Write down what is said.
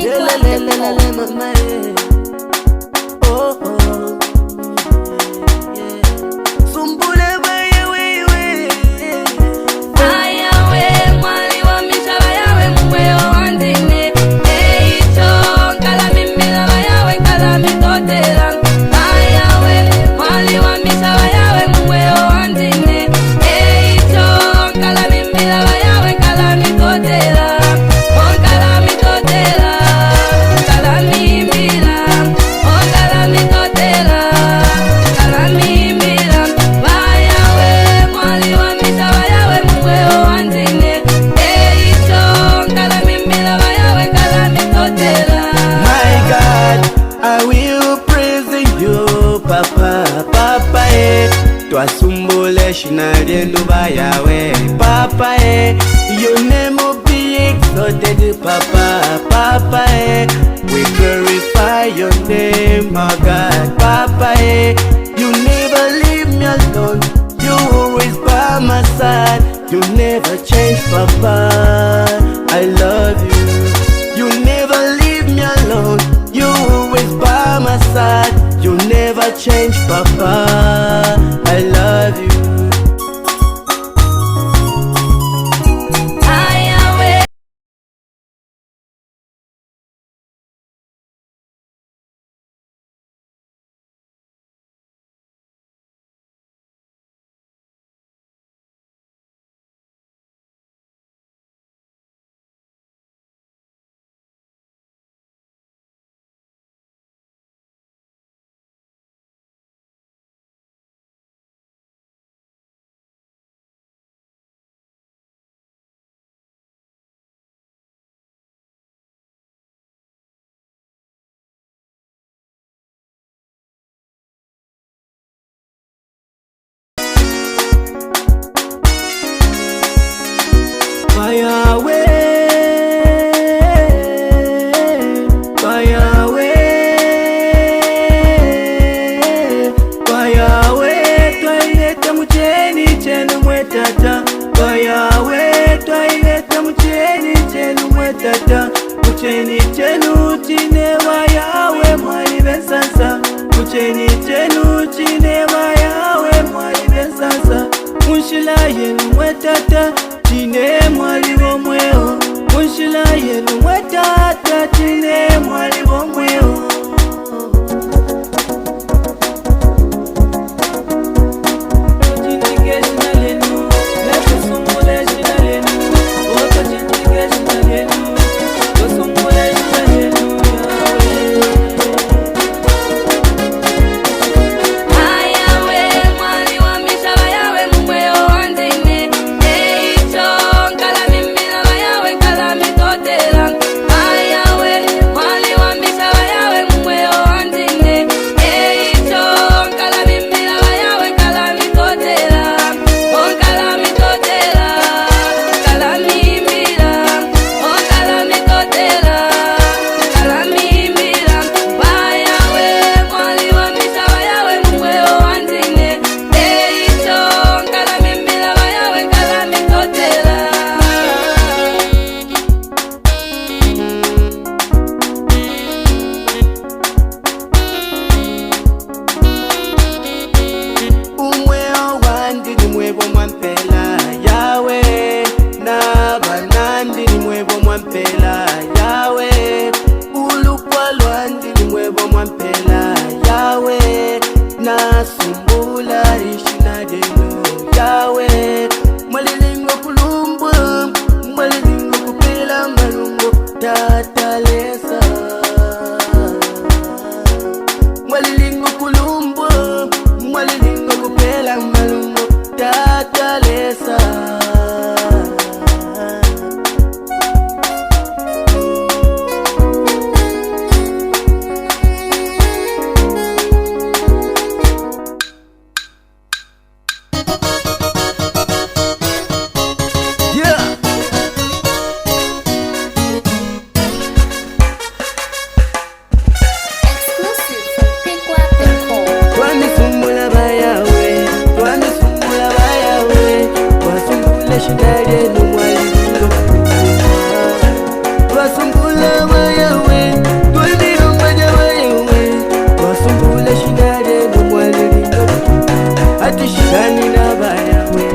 Mama, oh, oh, yeah. Sumbule wewe, ayawe mwali wa mishaba yawe mweyo wandine eicho kala mimila bayawe kala mitotela ayawe mwali wa mishaba yawe mweyo wandine eicho kala mimila bayawe kala mitotela Twasumbule shinaliendu bayawe Papa your name will be exalted Papa, Papa we glorify your name my God Papa you never leave me alone you always by my side you never change Papa I love you you never leave me alone you always by my side you never change Papa I love you. Kucheni chenu chine wayawe mwali bensasa Kucheni chenu chine wayawe mwali bensasa Munshila yenu mwetata chine mwali bomweo Munshila yenu mwetata chine mwali bomweo nina bayawe